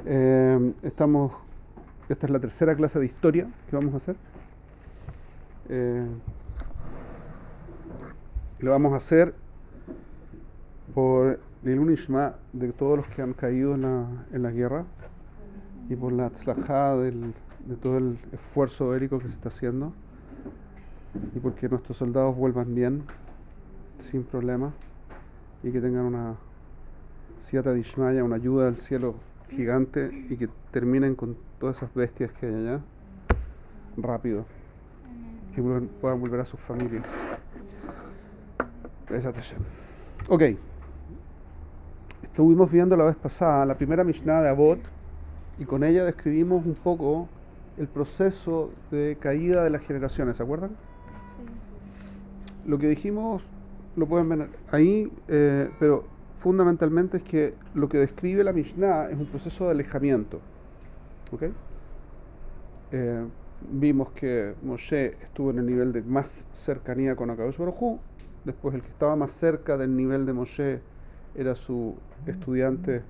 Esta es la tercera clase de historia que vamos a hacer. Lo vamos a hacer por Leilun Ishma de todos los que han caído en la guerra y por la tzlajá de todo el esfuerzo bélico que se está haciendo y porque nuestros soldados vuelvan bien, sin problema, y que tengan una siata de Ishmaya, una ayuda del cielo gigante, y que terminen con todas esas bestias que hay allá rápido y puedan volver a sus familias. Ok, estuvimos viendo la vez pasada la primera Mishnah de Avot y con ella describimos un poco el proceso de caída de las generaciones, ¿se acuerdan? Sí. Lo que dijimos lo pueden ver ahí, pero fundamentalmente es que lo que describe la Mishnah es un proceso de alejamiento. ¿Okay? Vimos que Moshe estuvo en el nivel de más cercanía con Akadosh Baruj Hu. Después el que estaba más cerca del nivel de Moshe era su estudiante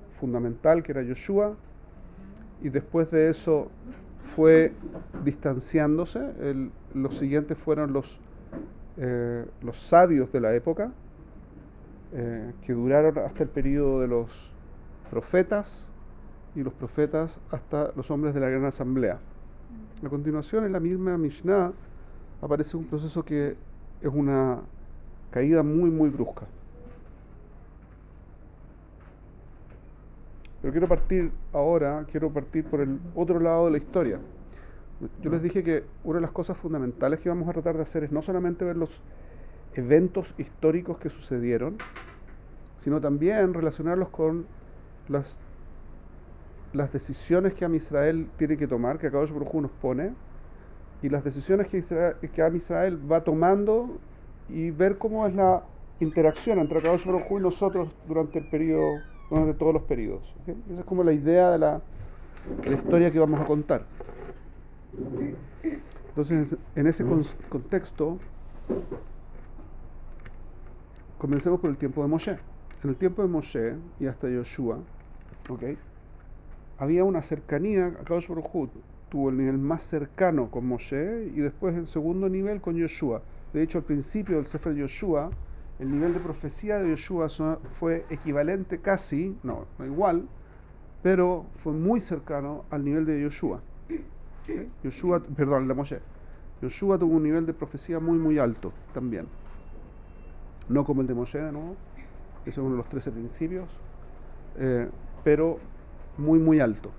fundamental, que era Yoshua, y después de eso fue distanciándose. Los siguientes fueron los sabios de la época, que duraron hasta el periodo de los profetas, y los profetas hasta los hombres de la gran asamblea. A continuación, en la misma Mishnah aparece un proceso que es una caída muy muy brusca. Pero quiero partir por el otro lado de la historia. Yo les dije que una de las cosas fundamentales que vamos a tratar de hacer es no solamente ver los eventos históricos que sucedieron, sino también relacionarlos con las decisiones que Am Israel tiene que tomar, que Akadosh Baruj Hu nos pone, y las decisiones que Am Israel va tomando, y ver cómo es la interacción entre Akadosh Baruj Hu y nosotros durante todos los periodos. ¿Okay? Esa es como la idea de la historia que vamos a contar. Entonces, en ese contexto, comencemos por el tiempo de Moshe. En el tiempo de Moshe y hasta Yoshua, ¿okay?, había una cercanía. Akadosh Baruj Hu tuvo el nivel más cercano con Moshe y después el segundo nivel con Yoshua. De hecho, al principio del Sefer Yoshua, el nivel de profecía de Yoshua fue equivalente casi, no igual, pero fue muy cercano al nivel de Yoshua. ¿Okay? El de Moshe. Yoshua tuvo un nivel de profecía muy muy alto también. No como el de Moshe, de nuevo. Eso es uno de los 13 principios. Pero muy muy alto.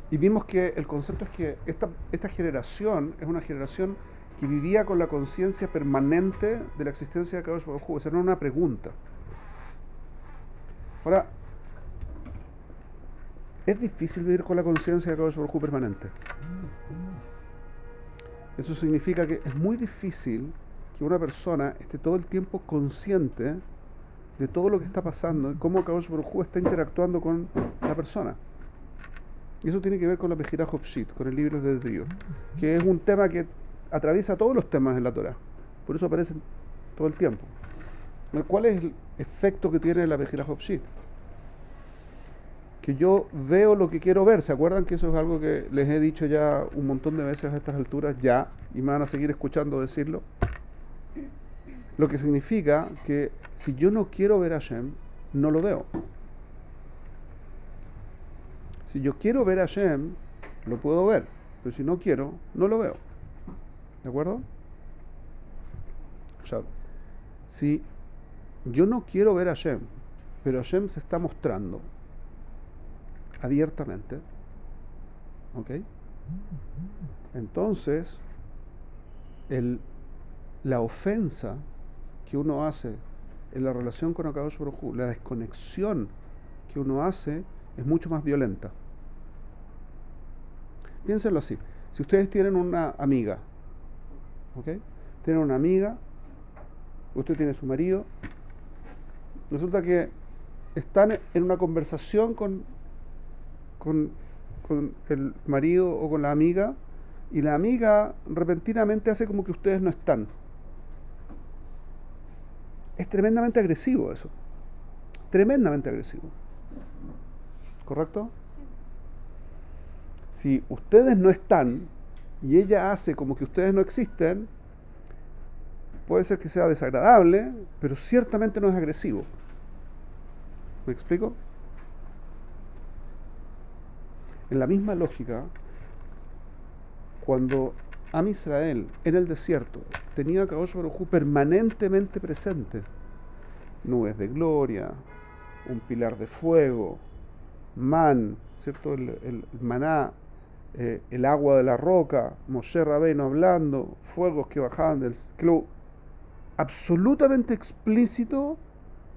Y vimos que el concepto es que esta generación es una generación que vivía con la conciencia permanente de la existencia de Akadosh Baruj Hu. Esa no era una pregunta. Ahora, es difícil vivir con la conciencia de Akadosh Baruj Hu permanente. Eso significa que es muy difícil que una persona esté todo el tiempo consciente de todo lo que está pasando y cómo Akadosh Baruj Hu está interactuando con la persona. Y eso tiene que ver con la Bejirá Hofshit, con el libro de Dios, que es un tema que atraviesa todos los temas en la Torah. Por eso aparecen todo el tiempo. ¿Cuál es el efecto que tiene la Bejirá Hofshit? Que yo veo lo que quiero ver. ¿Se acuerdan que eso es algo que les he dicho ya un montón de veces a estas alturas ya, y me van a seguir escuchando decirlo? Lo que significa que si yo no quiero ver a Hashem, no lo veo. Si yo quiero ver a Hashem, lo puedo ver, pero si no quiero, no lo veo. ¿De acuerdo? O sea, si yo no quiero ver a Hashem, pero Hashem se está mostrando abiertamente, ¿ok? Entonces, la ofensa que uno hace en la relación con Akadosh Baruj Hu, la desconexión que uno hace, es mucho más violenta. Piénsenlo así. Si ustedes tienen una amiga, ¿ok? Tienen una amiga, usted tiene su marido, resulta que están en una conversación con el marido o con la amiga, y la amiga repentinamente hace como que ustedes no están. Es tremendamente agresivo eso. tremendamente agresivo. ¿Correcto? Si ustedes no están y ella hace como que ustedes no existen, puede ser que sea desagradable, pero ciertamente no es agresivo. ¿Me explico? En la misma lógica, cuando Am Israel en el desierto tenía a Kadosh Baruj Hu permanentemente presente, nubes de gloria, un pilar de fuego, man, ¿cierto? El maná, el agua de la roca, Moshe Rabbeinu hablando, fuegos que bajaban del club, absolutamente explícito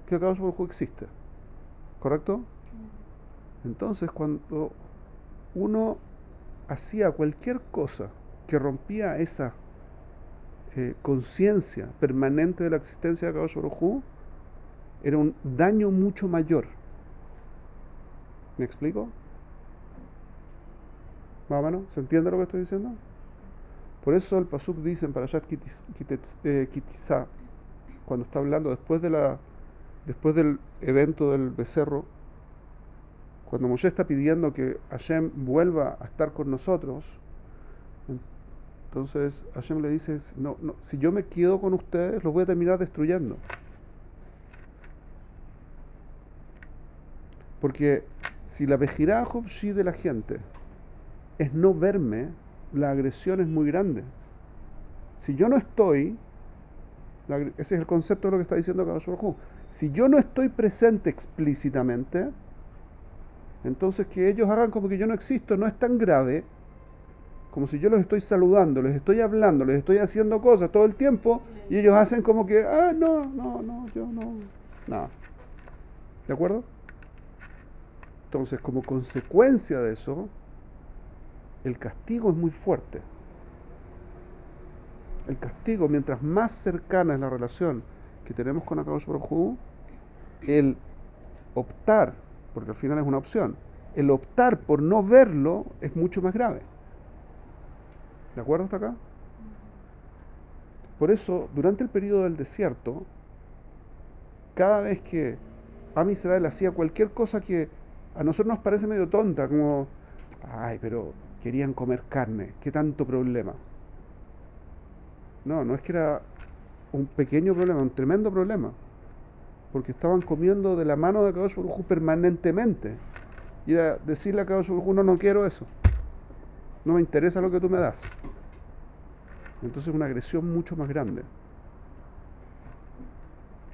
que Kadosh Baruj Hu existe. ¿Correcto? Entonces, cuando uno hacía cualquier cosa que rompía esa conciencia permanente de la existencia de Kadosh Baruj Hu, era un daño mucho mayor. ¿Me explico? ¿Más o menos? ¿Se entiende lo que estoy diciendo? Por eso el Pasuk dice en Parashat Kitizá, cuando está hablando después del evento del becerro, cuando Moshe está pidiendo que Hashem vuelva a estar con nosotros, entonces Hashem le dice, no, si yo me quedo con ustedes, los voy a terminar destruyendo. Porque si la vejirá Hofshi de la gente es no verme, la agresión es muy grande. Si yo no estoy, ese es el concepto de lo que está diciendo Kadosh Baruj Hu, si yo no estoy presente explícitamente, entonces que ellos hagan como que yo no existo no es tan grave como si yo los estoy saludando, les estoy hablando, les estoy haciendo cosas todo el tiempo y ellos hacen como que, no, yo no, nada. ¿De acuerdo? Entonces, como consecuencia de eso, el castigo es muy fuerte. El castigo, mientras más cercana es la relación que tenemos con Akadosh Baruj Hu, el optar, porque al final es una opción, el optar por no verlo es mucho más grave. ¿De acuerdo hasta acá? Por eso, durante el periodo del desierto, cada vez que Am Israel hacía cualquier cosa que a nosotros nos parece medio tonta, como, pero querían comer carne, ¿qué tanto problema? No es que era un pequeño problema, un tremendo problema, porque estaban comiendo de la mano de Kadosh Baruj Hu permanentemente. Y era decirle a Kadosh Baruj Hu, no quiero eso, no me interesa lo que tú me das. Entonces es una agresión mucho más grande.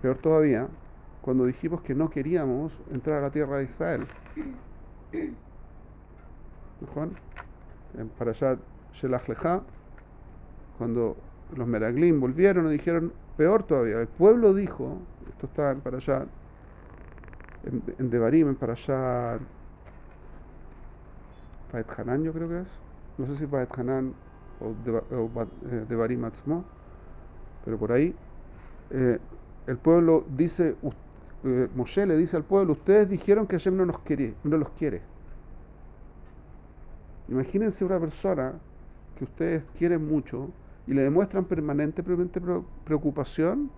Peor todavía, cuando dijimos que no queríamos entrar a la tierra de Israel. ¿No? En Parashat Shelach Lecha, cuando los Meraglim volvieron y dijeron, peor todavía, el pueblo dijo, esto está en Parashat, en Devarim, en Parashat Paet Hanan, yo creo que es, no sé si Paet Hanan o Devarim Atzmo, pero por ahí, el pueblo dice, Moshe le dice al pueblo, ustedes dijeron que Hashem no los quiere. Imagínense una persona que ustedes quieren mucho y le demuestran permanentemente preocupación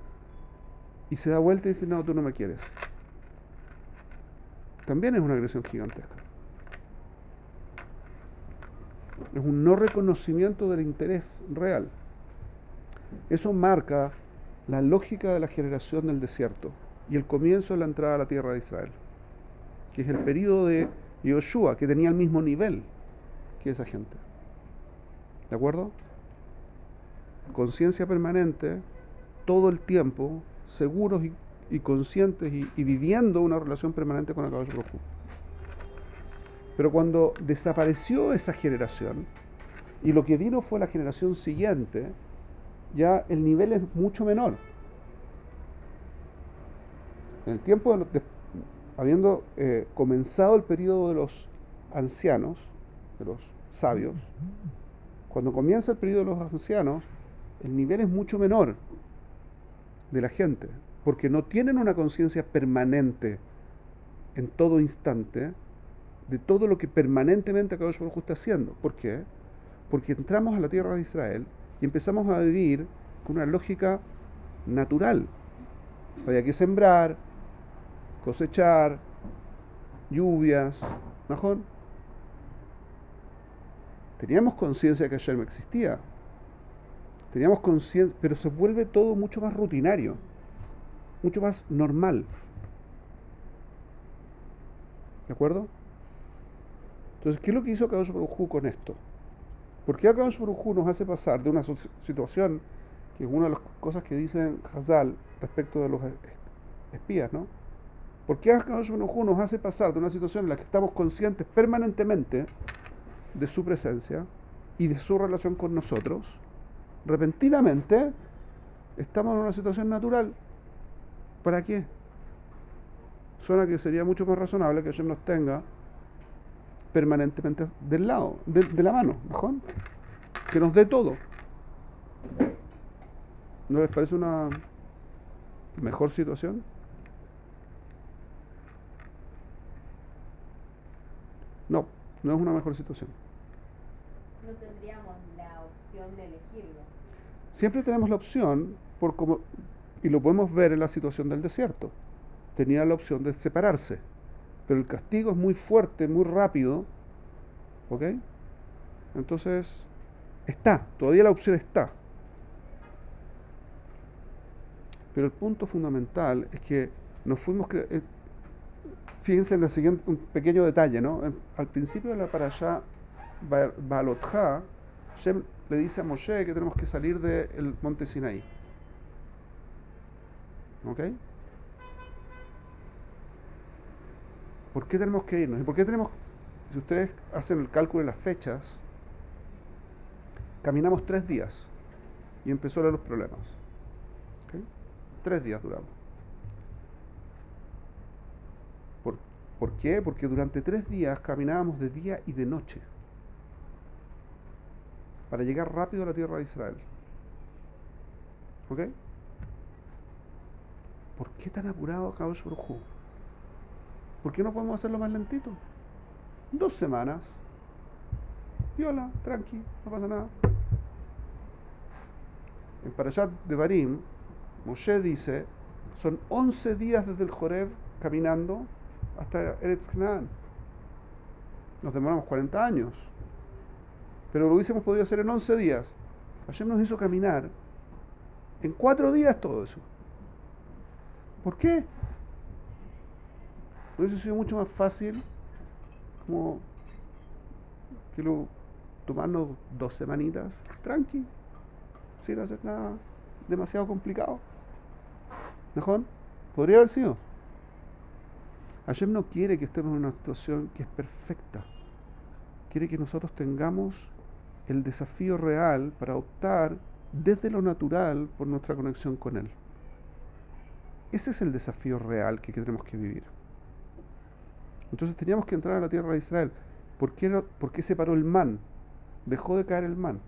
y se da vuelta y dice, no, tú no me quieres. También es una agresión gigantesca. Es un no reconocimiento del interés real. Eso marca la lógica de la generación del desierto y el comienzo de la entrada a la tierra de Israel, que es el periodo de Yoshua, que tenía el mismo nivel que esa gente. ¿De acuerdo? Conciencia permanente, todo el tiempo, seguros y conscientes y viviendo una relación permanente con Akadosh Baruj Hu. Pero cuando desapareció esa generación y lo que vino fue la generación siguiente, ya el nivel es mucho menor. En el tiempo habiendo comenzado el periodo de los ancianos, de los sabios, cuando comienza el periodo de los ancianos, el nivel es mucho menor de la gente, porque no tienen una conciencia permanente en todo instante de todo lo que permanentemente Akadosh Baruj Hu está haciendo. ¿Por qué? Porque entramos a la tierra de Israel y empezamos a vivir con una lógica natural. Había que sembrar, cosechar, lluvias, ¿najón? Teníamos conciencia de que Hashem existía. Teníamos conciencia, pero se vuelve todo mucho más rutinario, mucho más normal. ¿De acuerdo? Entonces, ¿qué es lo que hizo Akadosh Baruj Hu con esto? ¿Por qué Akadosh Baruj Hu nos hace pasar de una situación, que es una de las cosas que dicen Hazal respecto de los espías, ¿no? ¿Por qué Akadosh Baruj Hu nos hace pasar de una situación en la que estamos conscientes permanentemente de su presencia y de su relación con nosotros? Repentinamente estamos en una situación natural. ¿Para qué? Suena que sería mucho más razonable que Hashem nos tenga permanentemente del lado, de la mano, ¿mejor? Que nos dé todo. ¿No les parece una mejor situación? No, no es una mejor situación. No tendríamos la opción de elegirlo. Siempre tenemos la opción, y lo podemos ver en la situación del desierto. Tenía la opción de separarse, pero el castigo es muy fuerte, muy rápido, ¿ok? Entonces, todavía la opción está. Pero el punto fundamental es que nos fuimos... Fíjense en el siguiente, un pequeño detalle, ¿no? Al principio de la parashá Baalotja, Hashem le dice a Moshe que tenemos que salir del monte Sinaí. ¿Ok? ¿Por qué tenemos que irnos? ¿Y por qué tenemos, si ustedes hacen el cálculo de las fechas, caminamos 3 días y empezó a haber los problemas? ¿Ok? 3 días duramos. ¿Por qué? Porque durante 3 días caminábamos de día y de noche para llegar rápido a la tierra de Israel. ¿Ok? ¿Por qué tan apurado Akadosh Baruj Hu? ¿Por qué no podemos hacerlo más lentito? 2 semanas. Viola, tranqui, no pasa nada. En Parashat Devarim, Moshe dice, son 11 días desde el Joreb caminando hasta Eretz Canaán. Nos demoramos 40 años. Pero lo hubiésemos podido hacer en 11 días. Hashem nos hizo caminar en 4 días todo eso. ¿Por qué? Hubiese sido mucho más fácil como que tomarnos 2 semanitas, tranqui, sin hacer nada demasiado complicado. ¿Mejor? Podría haber sido. Hashem no quiere que estemos en una situación que es perfecta. Quiere que nosotros tengamos el desafío real para optar desde lo natural por nuestra conexión con Él. Ese es el desafío real que tenemos que vivir. Entonces teníamos que entrar a la tierra de Israel. ¿Por qué se paró el man? Dejó de caer el man.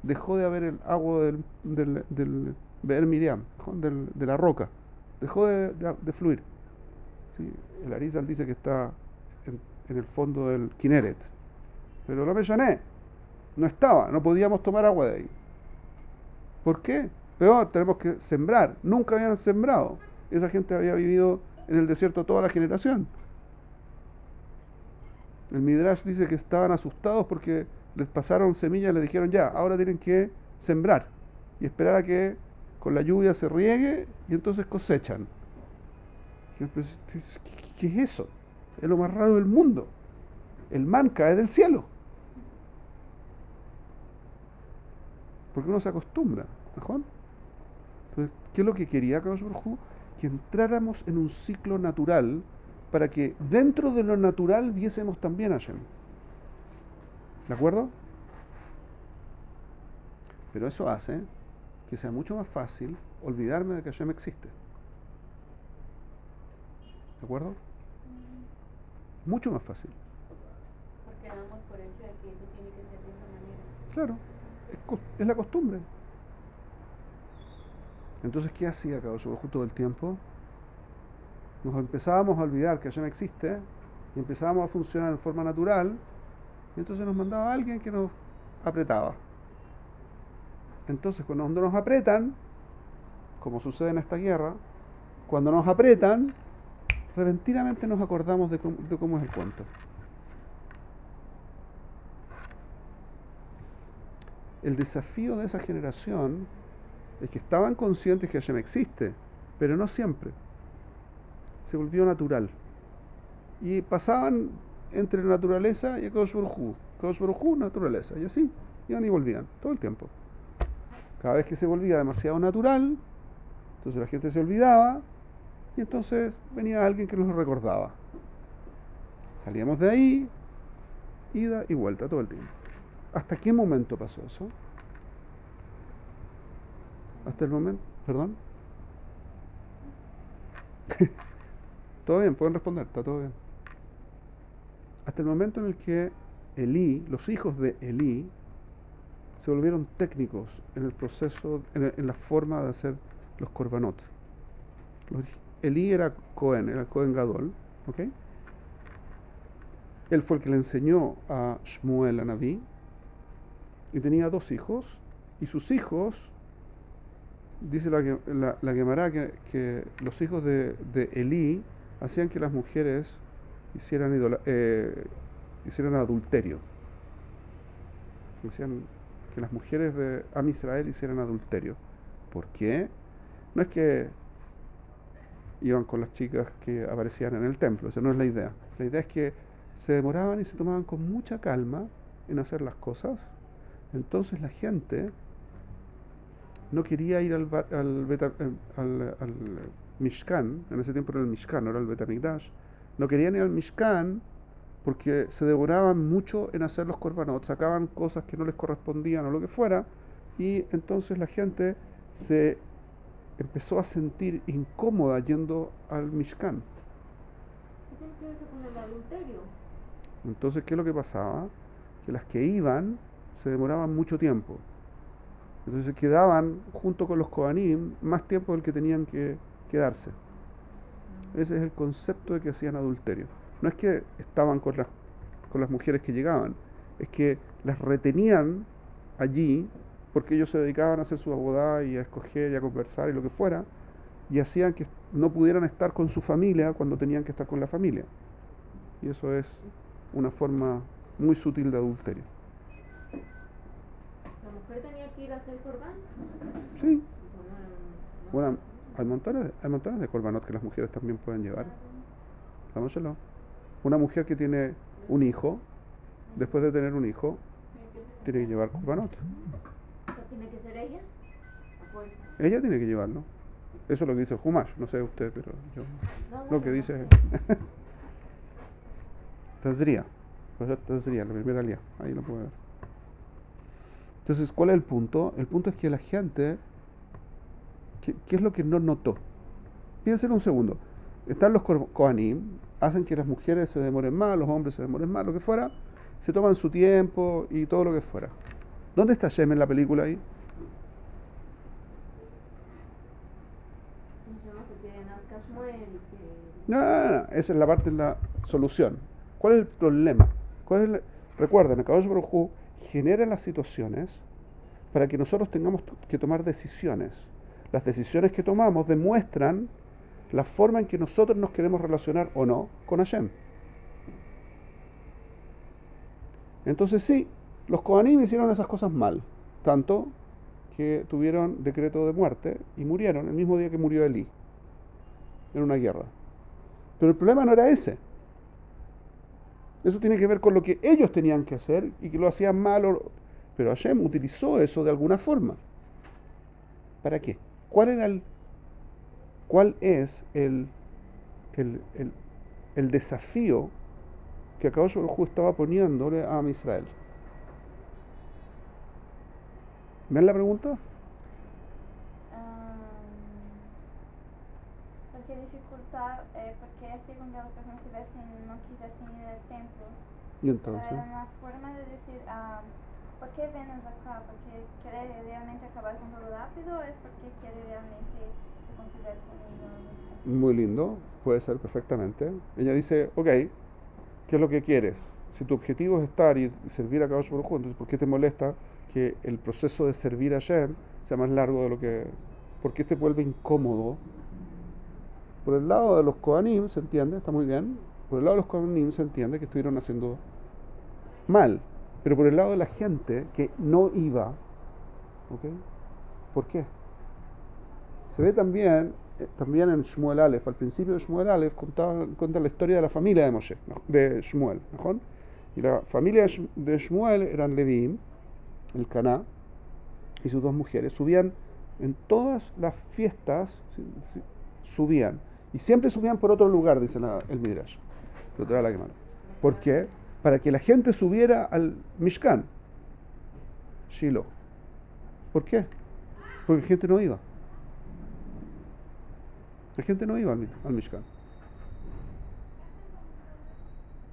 Dejó de haber el agua del Be'er Miriam, de la roca. Dejó de fluir. ¿Sí? El Arizal dice que está en el fondo del Kineret. Pero no me llané. No estaba. No podíamos tomar agua de ahí. ¿Por qué? Peor, tenemos que sembrar. Nunca habían sembrado. Esa gente había vivido en el desierto toda la generación. El Midrash dice que estaban asustados porque les pasaron semillas y les dijeron ya, ahora tienen que sembrar y esperar a que con la lluvia se riegue y entonces cosechan. ¿Qué es eso? Es lo más raro del mundo. El man cae del cielo. Porque uno se acostumbra, ¿mejor? Entonces, ¿qué es lo que quería Akadosh Baruj Hu? Que entráramos en un ciclo natural para que dentro de lo natural viésemos también a Hashem. ¿De acuerdo? Pero eso hace que sea mucho más fácil olvidarme de que Hashem existe. ¿De acuerdo? Mucho más fácil. Porque damos por hecho de que eso tiene que ser de esa manera. Claro, es la costumbre. Entonces, ¿qué hacía Akadosh Baruj Hu todo el tiempo? Nos empezábamos a olvidar que Hashem existe y empezábamos a funcionar en forma natural y entonces nos mandaba a alguien que nos apretaba. Entonces, cuando nos apretan, como sucede en esta guerra, cuando nos apretan, repentinamente nos acordamos de cómo es el cuento. El desafío de esa generación es que estaban conscientes que Hashem existe, pero no siempre. Se volvió natural. Y pasaban entre naturaleza y Kadosh Baruj Hu. Kadosh Baruj Hu, naturaleza. Y así, iban y volvían, todo el tiempo. Cada vez que se volvía demasiado natural, entonces la gente se olvidaba, y entonces venía alguien que nos lo recordaba. Salíamos de ahí, ida y vuelta todo el tiempo. ¿Hasta qué momento pasó eso? Hasta el momento, perdón. Todo bien, pueden responder, está todo bien. Hasta el momento en el que Elí, los hijos de Elí, se volvieron técnicos en el proceso, en la forma de hacer los korbanot. Elí era el Cohen Gadol, ¿ok? Él fue el que le enseñó a Shmuel, a Naví, y tenía 2 hijos, y sus hijos, dice la Gemara que los hijos de Elí hacían que las mujeres hicieran adulterio. Decían que las mujeres de Am Israel hicieran adulterio. ¿Por qué? No es que iban con las chicas que aparecían en el templo, esa no es la idea. La idea es que se demoraban y se tomaban con mucha calma en hacer las cosas. Entonces la gente no quería ir al Mishkan, en ese tiempo era el Mishkan, no era el Bet HaMikdash. No querían ir al Mishkan porque se demoraban mucho en hacer los korbanot, sacaban cosas que no les correspondían o lo que fuera, y entonces la gente se empezó a sentir incómoda yendo al Mishkan. ¿Qué tiene que ver eso con el adulterio? Entonces, ¿qué es lo que pasaba? Que las que iban se demoraban mucho tiempo. Entonces quedaban junto con los Kohanim más tiempo del que tenían que quedarse. Ese es el concepto de que hacían adulterio. No es que estaban con las mujeres que llegaban, es que las retenían allí porque ellos se dedicaban a hacer su abodá y a escoger y a conversar y lo que fuera, y hacían que no pudieran estar con su familia cuando tenían que estar con la familia. Y eso es una forma muy sutil de adulterio. ¿La mujer tenía que ir a hacer corbán? Sí. Bueno, Bueno, hay montones de korbanot que las mujeres también pueden llevar. Vámonoslo. Una mujer que tiene un hijo, después de tener un hijo, tiene que llevar korbanot. ¿Tiene que ser ella? ¿A fuerza? Ella tiene que llevarlo. Eso es lo que dice el Humash, no sé usted, pero yo lo que dice es Tazria. Tazria, la primera lía. Ahí lo puede ver. Entonces, ¿cuál es el punto? El punto es que la gente, ¿qué es lo que no notó? Piensen un segundo. Están los Kohanim, hacen que las mujeres se demoren más, los hombres se demoren más, lo que fuera, se toman su tiempo y todo lo que fuera. ¿Dónde está Shem en la película ahí? No, esa es la parte de la solución. ¿Cuál es el problema? Recuerden, Kadosh Baruj Hu genera las situaciones para que nosotros tengamos que tomar decisiones. Las decisiones que tomamos demuestran la forma en que nosotros nos queremos relacionar o no con Hashem. Entonces sí, los Kohanim hicieron esas cosas mal, tanto que tuvieron decreto de muerte y murieron el mismo día que murió Elí, en una guerra. Pero el problema no era ese. Eso tiene que ver con lo que ellos tenían que hacer y que lo hacían mal, pero Hashem utilizó eso de alguna forma. ¿Para qué? ¿Cuál es el desafío que Akadosh Baruj Hu estaba poniéndole a Am Israel? ¿Ven la pregunta? Porque dificultar, porque así cuando las personas no quisiesen ir al templo. Y entonces, Era una forma de decir, ¿por qué vienes acá? ¿Porque quiere realmente acabar con todo rápido o es porque quiere realmente reconciliar con ellos? muy lindo, puede ser perfectamente. Ella dice, ok, ¿qué es lo que quieres? Si tu objetivo es estar y servir a Kadosh Baruj Hu, entonces ¿por qué te molesta que el proceso de servir a Hashem sea más largo de lo que... ¿Por qué se vuelve incómodo Por el lado de los Kohanim se entiende, está muy bien, por el lado de los Kohanim se entiende que estuvieron haciendo mal, pero por el lado de la gente que no iba, ¿ok? ¿Por qué? Se ve también en Shmuel Aleph, al principio de Shmuel Aleph cuenta la historia de la familia de Moshe, de Shmuel, ¿no? Y la familia de Shmuel eran Leviim, el Caná, y sus dos mujeres. Subían en todas las fiestas, subían. Y siempre subían por otro lugar, dice el Midrash. ¿Por qué? Para que la gente subiera al Mishkan, Shiloh. ¿Por qué? Porque la gente no iba. La gente no iba al Mishkan.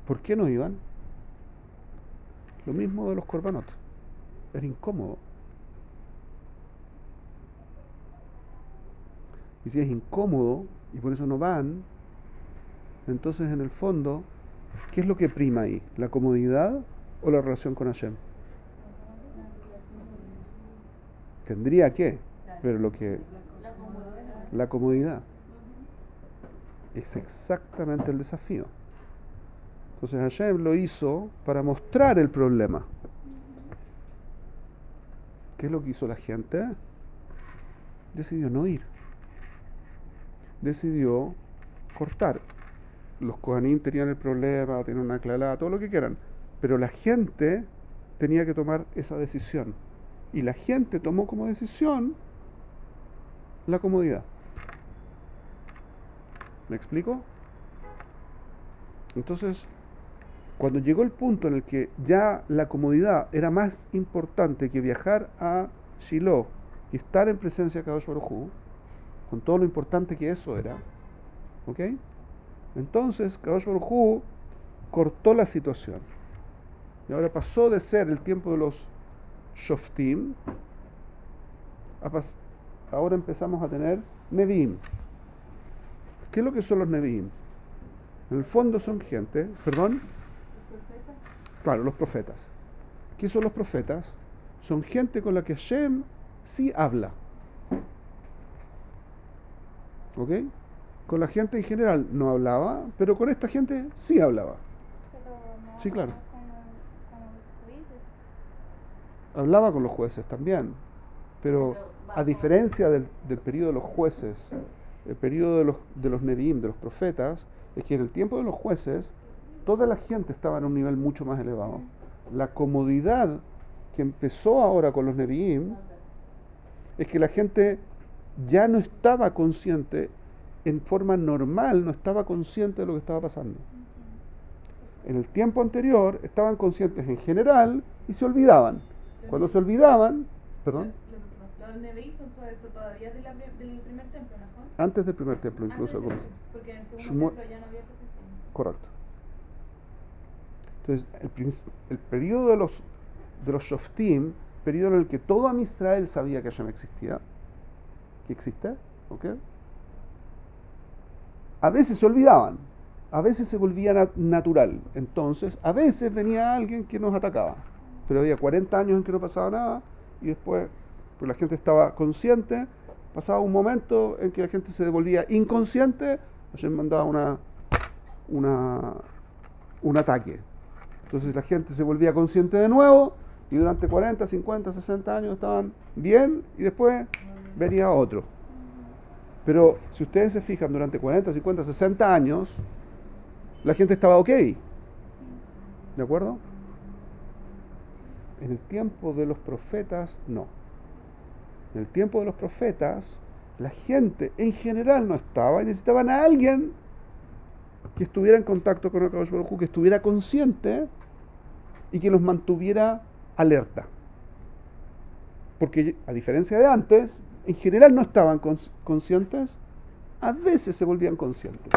¿Por qué no iban? Lo mismo de los korbanot. Era incómodo. Y si es incómodo y por eso no van, entonces en el fondo, ¿qué es lo que prima ahí? ¿La comodidad o la relación con Hashem? Tendría que, pero la comodidad es exactamente el desafío. Entonces Hashem lo hizo para mostrar el problema. ¿Qué es lo que hizo la gente? Decidió no ir. Decidió cortar. Los Kohanim tenían el problema, tenían una clalá, todo lo que quieran. Pero la gente tenía que tomar esa decisión. Y la gente tomó como decisión la comodidad. ¿Me explico? Entonces, cuando llegó el punto en el que ya la comodidad era más importante que viajar a Shiloh y estar en presencia de Kadosh Baruj Hu, con todo lo importante que eso era, ¿ok? Entonces, Kadosh Baruj Hu cortó la situación. Y ahora pasó de ser el tiempo de los Shoftim, ahora empezamos a tener Nevi'im. ¿Qué es lo que son los Nevi'im? En el fondo son gente, ¿perdón? Claro, los profetas. ¿Qué son los profetas? Son gente con la que Hashem sí habla. ¿Ok? Con la gente en general no hablaba, pero con esta gente sí hablaba. Pero no Sí, claro. con los jueces. Hablaba con los jueces también. Pero a diferencia del periodo de los jueces, el periodo de los Nevi'im, de los profetas, es que en el tiempo de los jueces, toda la gente estaba en un nivel mucho más elevado. La comodidad que empezó ahora con los Nevi'im es que la gente ya no estaba consciente, en forma normal, no estaba consciente de lo que estaba pasando. En el tiempo anterior estaban conscientes en general y se olvidaban. Cuando se olvidaban, perdón, Los Nevi'im son todavía del primer templo, ¿no? antes del primer templo incluso. Porque en el segundo templo ya no había profecía. Correcto. Entonces, el periodo de los Shoftim, periodo en el que todo Am Israel sabía que Hashem existía, que existe, ¿ok? A veces se olvidaban, a veces se volvía natural. Entonces, a veces venía alguien que nos atacaba, pero había 40 años en que no pasaba nada y después, pues la gente estaba consciente, pasaba un momento en que la gente se devolvía inconsciente, Hashem mandaba un ataque. Entonces la gente se volvía consciente de nuevo y durante 40, 50, 60 años estaban bien y después venía otro. Pero si ustedes se fijan, durante 40, 50, 60 años, la gente estaba ok. ¿De acuerdo? En el tiempo de los profetas, no. En el tiempo de los profetas, la gente en general no estaba y necesitaban a alguien que estuviera en contacto con el Kadosh Baruj Hu, que estuviera consciente y que los mantuviera alerta. Porque a diferencia de antes, en general no estaban conscientes, a veces se volvían conscientes.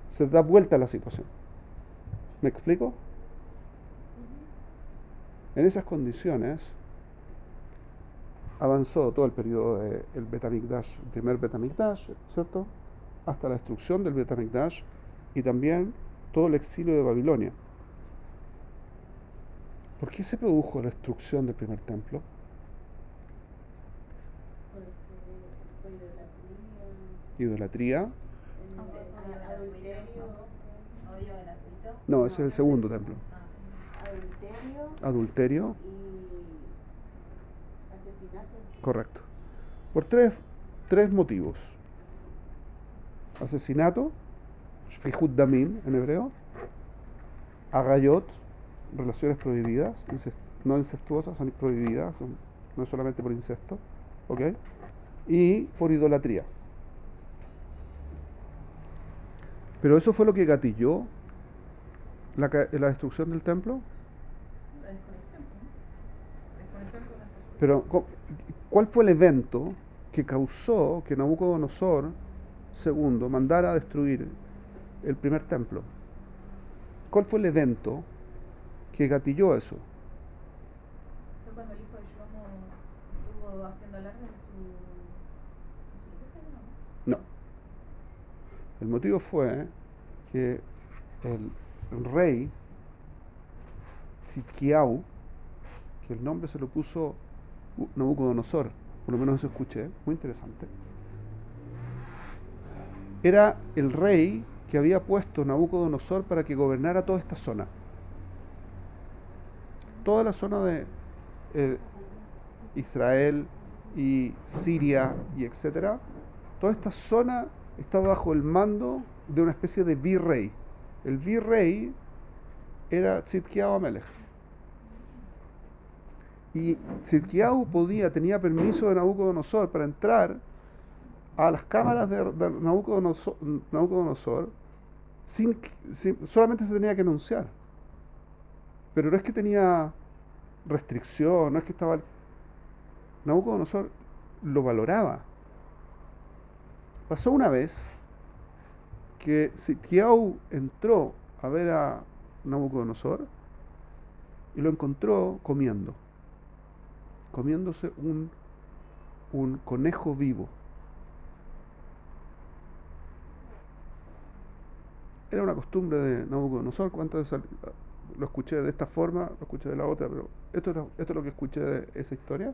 Se da vuelta la situación. ¿Me explico? En esas condiciones avanzó todo el periodo del Bet HaMikdash, el primer Bet HaMikdash, ¿cierto? Hasta la destrucción del Bet HaMikdash y también todo el exilio de Babilonia. ¿Por qué se produjo la destrucción del primer templo? Idolatría. Adulterio. Odio gratuito. No, ese es el segundo templo. Adulterio Adulterio, y asesinato. correcto. Por tres motivos. Asesinato, Shfihut Damim en hebreo. Agayot, relaciones prohibidas, no incestuosas, son prohibidas, no solamente por incesto. ¿Ok? Y por idolatría. Pero eso fue lo que gatilló la destrucción del templo. La desconexión, ¿no? Desconexión con las personas. Pero, ¿cuál fue el evento que causó que Nabucodonosor II mandara a destruir el primer templo? ¿Cuál fue el evento que gatilló eso? Fue cuando el hijo de Shlomo estuvo haciendo alarde de su riqueza, ¿no? No. El motivo fue que el rey Tzidkiyahu, que el nombre se lo puso Nabucodonosor, por lo menos eso escuché, muy interesante, era el rey que había puesto Nabucodonosor para que gobernara toda esta zona. Toda la zona de Israel y Siria y etcétera, toda esta zona estaba bajo el mando de una especie de virrey. El virrey era Tzidkiyahu Amelech. Y Tzidkiyahu tenía permiso de Nabucodonosor para entrar a las cámaras de Nabucodonosor solamente se tenía que anunciar. Pero no es que tenía restricción, no es que estaba... Nabucodonosor lo valoraba. Pasó una vez que Tzidkiyahu entró a ver a Nabucodonosor y lo encontró comiéndose un conejo vivo. Era una costumbre de Nabucodonosor. ¿Cuántas veces lo escuché de esta forma? Lo escuché de la otra, pero esto es lo que escuché de esa historia,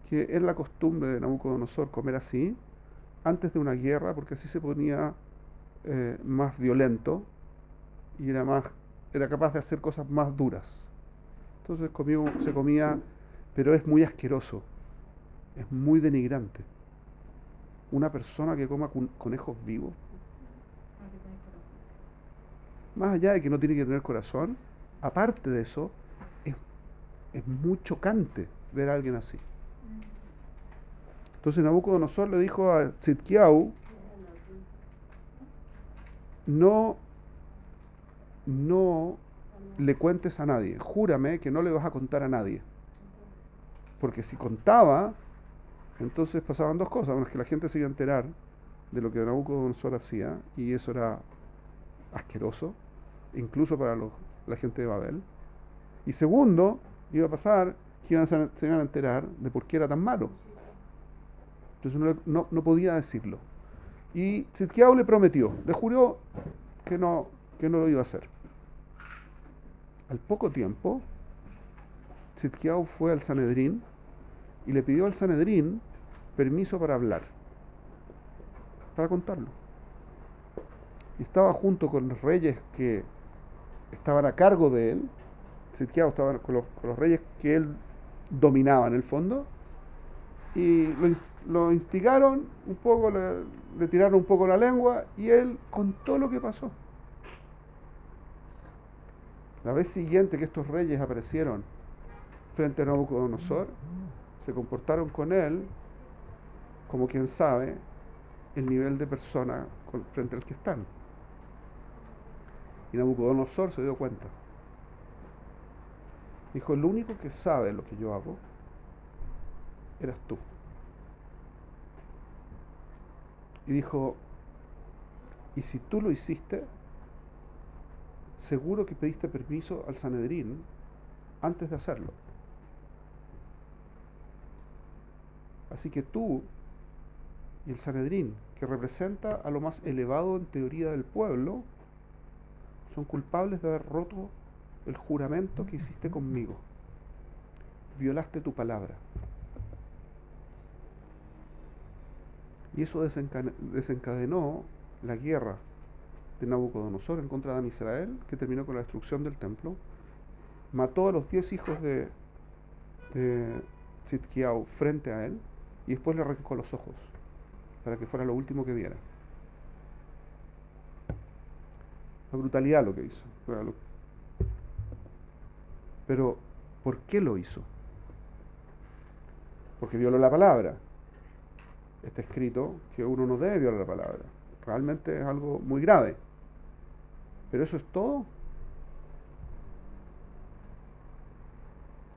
que era la costumbre de Nabucodonosor comer así antes de una guerra, porque así se ponía más violento y era capaz de hacer cosas más duras. Entonces se comía, pero es muy asqueroso, es muy denigrante. Una persona que coma conejos vivos, No, que tenés corazón. más allá de que no tiene que tener corazón, aparte de eso, es muy chocante ver a alguien así. Entonces Nabucodonosor le dijo a Tzidkiyahu, no le cuentes a nadie, júrame que no le vas a contar a nadie. Porque si contaba, entonces pasaban dos cosas. Una es que la gente se iba a enterar de lo que Nabucodonosor hacía, y eso era asqueroso, incluso para la gente de Babel. Y segundo, iba a pasar que se iban a enterar de por qué era tan malo. Entonces no podía decirlo. Y Tzidkiyahu le prometió, le juró que no lo iba a hacer. Al poco tiempo, Tzidkiyahu fue al Sanedrín y le pidió al Sanedrín permiso para hablar, para contarlo. Y estaba junto con los reyes que estaban a cargo de él. Tzidkiyahu estaba con los reyes que él dominaba en el fondo, y lo instigaron un poco, le tiraron un poco la lengua, y él contó lo que pasó. La vez siguiente que estos reyes aparecieron frente a Nabucodonosor, se comportaron con él como quien sabe el nivel de persona frente al que están. Y Nabucodonosor se dio cuenta. Dijo, el único que sabe lo que yo hago eras tú. Y dijo, y si tú lo hiciste, seguro que pediste permiso al Sanedrín antes de hacerlo. Así que tú y el Sanedrín, que representa a lo más elevado en teoría del pueblo, son culpables de haber roto el juramento que hiciste conmigo. Violaste tu palabra. Y eso desencadenó la guerra de Nabucodonosor en contra de Israel, que terminó con la destrucción del templo. Mató a los 10 hijos de Tzidkiyahu frente a él y después le arrancó los ojos para que fuera lo último que viera. La brutalidad lo que hizo. Pero, ¿por qué lo hizo? Porque violó la palabra. Está escrito que uno no debe violar la palabra. Realmente es algo muy grave. Pero eso es todo.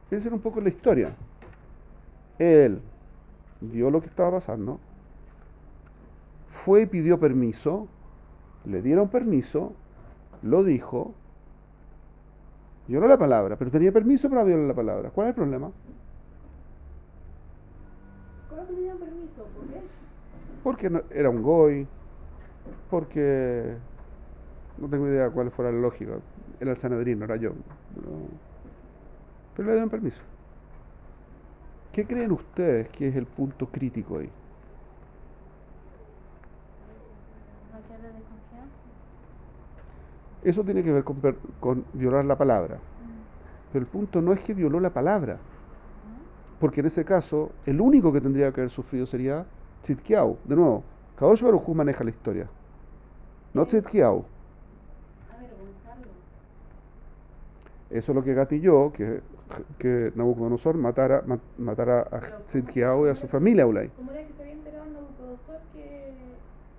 Piensen un poco en la historia. Él vio lo que estaba pasando, fue y pidió permiso, le dieron permiso, lo dijo, violó la palabra, pero tenía permiso para violar la palabra. ¿Cuál es el problema? ¿Cómo que le dieron permiso? ¿Por qué? Porque era un goy, porque no tengo idea cuál fuera la lógica. Era el Sanedrín, no era yo. Pero le dieron permiso. ¿Qué creen ustedes que es el punto crítico ahí? La quiebra de confianza. Eso tiene que ver con violar la palabra. Pero el punto no es que violó la palabra. Porque en ese caso, el único que tendría que haber sufrido sería Tzidkiyahu. De nuevo, Kadosh Baruj Hu maneja la historia. No Tzidkiyahu. Avergonzarlo. Eso es lo que gatilló que Nabucodonosor matara a Tzidkiyahu y a su familia, Ulay. ¿Cómo era que se había enterado Nabucodonosor que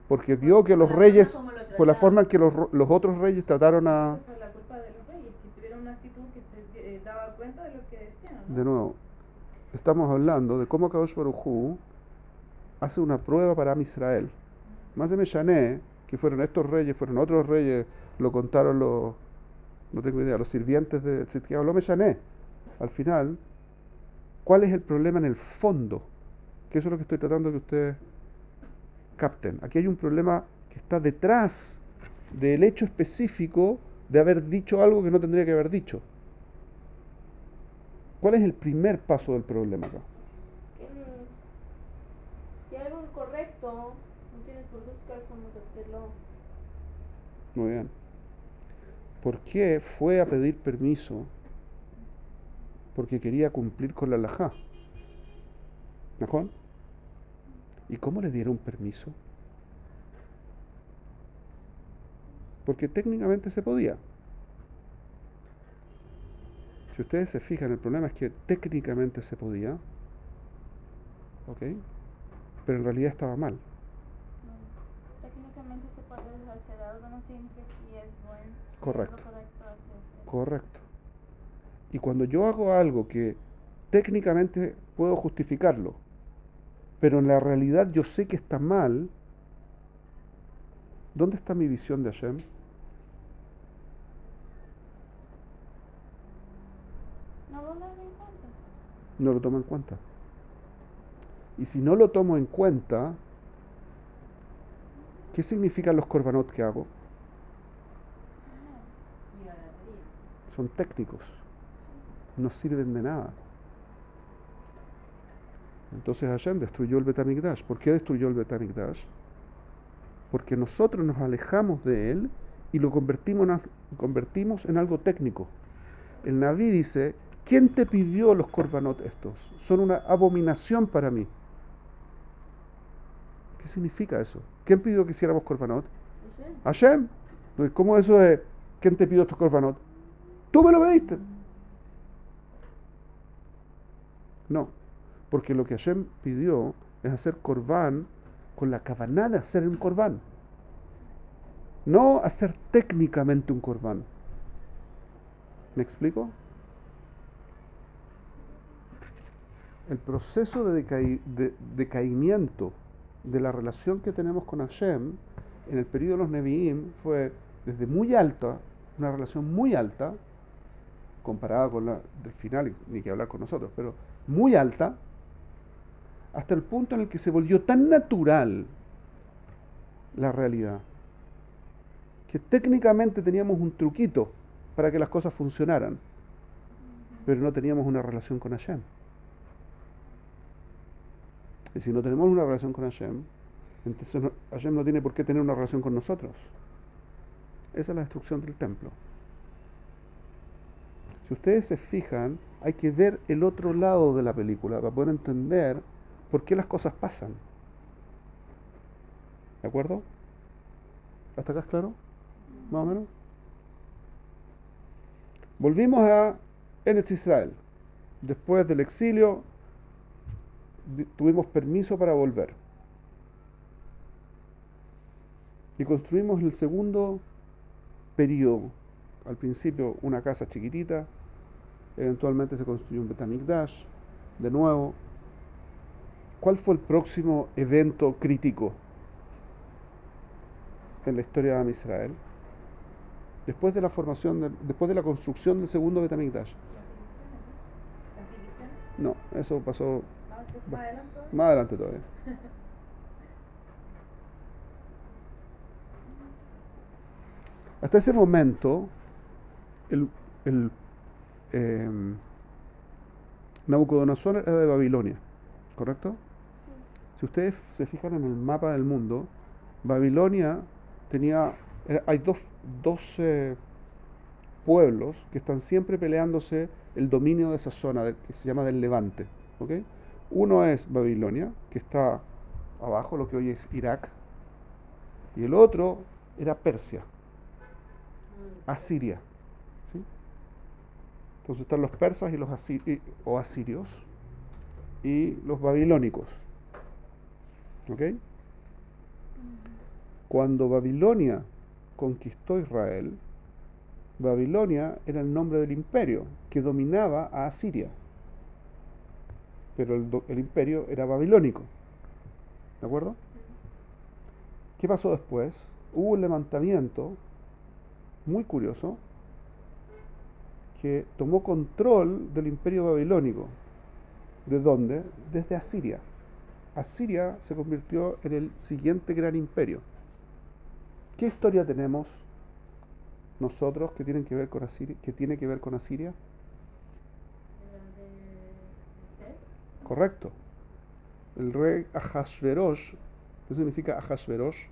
Porque vio que los reyes, por la forma en que los otros reyes trataron a... eso fue la culpa de los reyes, que tuvieron una actitud que se daba cuenta de lo que decían, ¿no? De nuevo, estamos hablando de cómo Kadosh Baruj Hu hace una prueba para Israel. Más de Meshané, que fueron estos reyes, fueron otros reyes, lo contaron los, no tengo idea, los sirvientes de Tzidkiyahu, lo Meshané. Al final, ¿cuál es el problema en el fondo? Que eso es lo que estoy tratando de que ustedes capten. Aquí hay un problema que está detrás del hecho específico de haber dicho algo que no tendría que haber dicho. ¿Cuál es el primer paso del problema acá? Que si algo incorrecto, no tienes por qué buscar formas de hacerlo. Muy bien. ¿Por qué fue a pedir permiso? Porque quería cumplir con la halajá. ¿Najón? ¿Y cómo le dieron permiso? Porque técnicamente se podía. Si ustedes se fijan, el problema es que técnicamente se podía, ¿ok? Pero en realidad estaba mal. No, técnicamente se puede hacer algo, no significa que es bueno. Correcto. Es lo correcto hacerse. Correcto. Y cuando yo hago algo que técnicamente puedo justificarlo, pero en la realidad yo sé que está mal, ¿dónde está mi visión de Hashem? No lo dan en cuenta. No lo tomo en cuenta. Y si no lo tomo en cuenta, ¿qué significan los korbanot que hago? Idolatría. Son técnicos. No sirven de nada. Entonces Hashem destruyó el Betamikdash. ¿Por qué destruyó el Betamikdash? Porque nosotros nos alejamos de él y lo convertimos en algo técnico. El Naví dice, ¿quién te pidió los korbanot estos? Son una abominación para mí. ¿Qué significa eso? ¿Quién pidió que hiciéramos korbanot? Hashem. ¿Cómo eso de quién te pidió estos korbanot? Tú me lo pediste. No, porque lo que Hashem pidió es hacer korban con la kavaná de hacer un korban. No hacer técnicamente un korban. ¿Me explico? El proceso de decaimiento de la relación que tenemos con Hashem en el periodo de los Nevi'im fue desde muy alta, una relación muy alta, comparada con la del final, ni que hablar con nosotros, pero muy alta, hasta el punto en el que se volvió tan natural la realidad, que técnicamente teníamos un truquito para que las cosas funcionaran, pero no teníamos una relación con Hashem. Y si no tenemos una relación con Hashem, Entonces Hashem no tiene por qué tener una relación con nosotros. Esa es la destrucción del templo. Si ustedes se fijan, hay que ver el otro lado de la película para poder entender por qué las cosas pasan. ¿De acuerdo? ¿Hasta acá es claro? ¿Más o menos? Volvimos a Eretz Israel. Después del exilio, tuvimos permiso para volver. Y construimos el segundo periodo. Al principio una casa chiquitita, eventualmente se construyó un Bet HaMikdash, de nuevo. ¿Cuál fue el próximo evento crítico en la historia de Am Israel? Después de la después de la construcción del segundo Bet HaMikdash. Las divisiones. No, eso pasó Más adelante. más adelante todavía. Hasta ese momento, Nabucodonosor era de Babilonia, ¿correcto? Si ustedes se fijan en el mapa del mundo, Babilonia hay dos pueblos que están siempre peleándose el dominio de esa zona, que se llama del Levante, ¿ok? Uno es Babilonia, que está abajo, lo que hoy es Irak, y el otro era Persia, Asiria, ¿sí? Entonces están los persas y los asirios y los babilónicos, ¿ok? Cuando Babilonia conquistó Israel, Babilonia era el nombre del imperio que dominaba a Asiria, pero el imperio era babilónico, ¿de acuerdo? ¿Qué pasó después? Hubo un levantamiento muy curioso que tomó control del imperio babilónico. ¿De dónde? Desde Asiria. Asiria se convirtió en el siguiente gran imperio. ¿Qué historia tenemos nosotros que tiene que ver con Asiria? Correcto. El rey Ahasverosh. ¿Qué significa Ahasverosh?